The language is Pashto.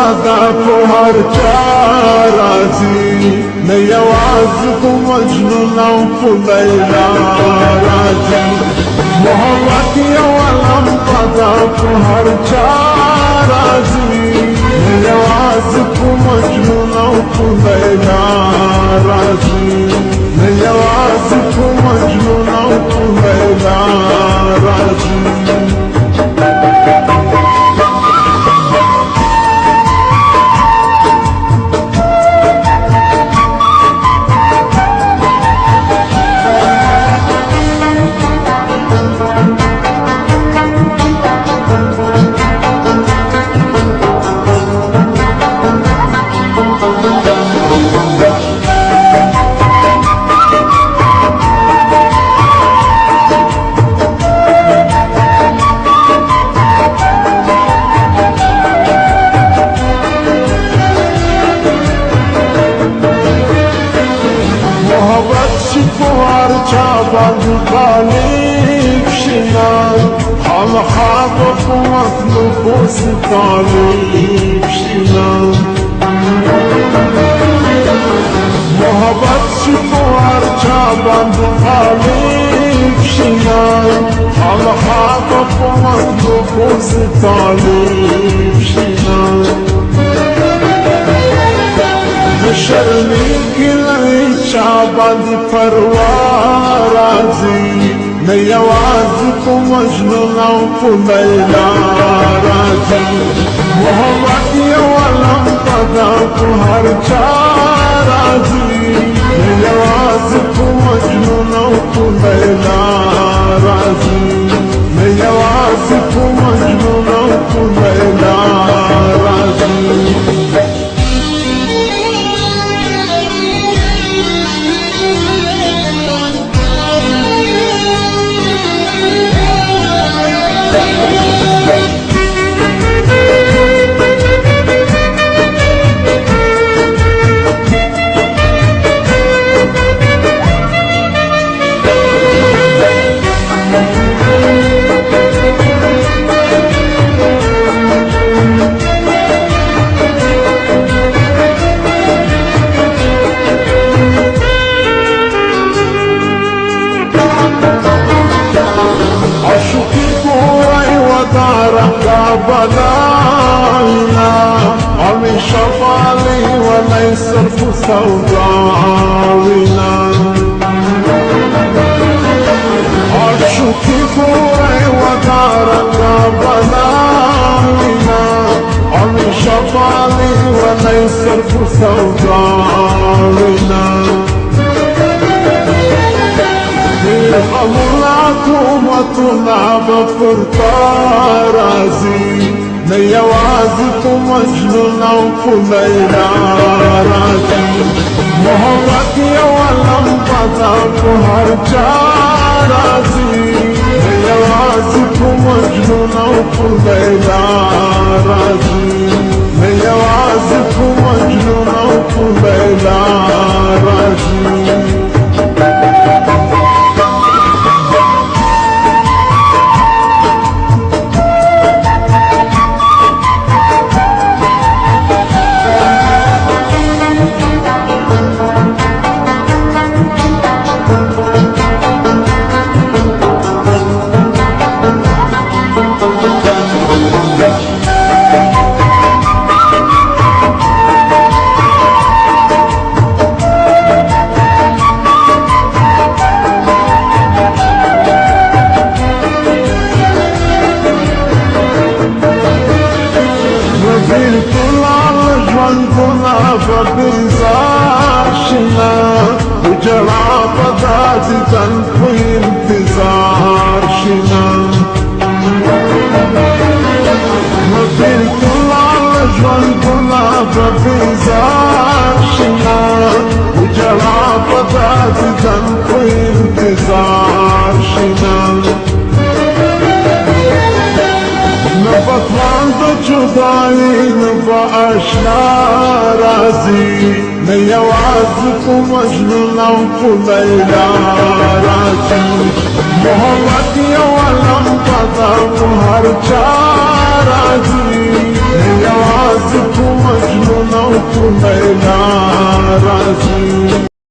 دا په هر چا راځي نه یوازې په مجنون او په لیلا راځي محبت یو علم دا په هر چا راځي نه یوازې په مجنون او په لیلا راځي نه یوازې په مجنون او په لیلا راځي غالب شنا هم حاطف نفوس طالب شنا محبت شفوار شابان غالب شنا هم حاطف نفوس طالب شنا شرمی کلی شابان پروار راځي نه یوازې په مجنون او په لیلا راځي محبت یو علم دا په هر چا راځي نه یوازې په مجنون او په لیلا راځي نه یوازې په مجنون او په لیلا راځي بلاينا عمي شفالي وليس الفس سوداوينا عشوكي فوري ودارك بلاينا عمي شفالي وليس الفس سوداوينا حکومتونه به پر تا راځي نه یوازې په مجنون او په لیلا راځي محبت یو علم دا په هر چا راځي نه یوازې په مجنون او په لیلا راځي نه یوازې په مجنون او په لیلا راځي بانتظار شنا وجرى بدات في انتظار شنا ما بين كل الرجل كلها بانتظار شنا وجرى بدات في انتظار شنا نبطلان تو جدائی نبا اشنا رازی نه یوازې په مجنون او په لیلا راځي محبت یو علم دا په هر چا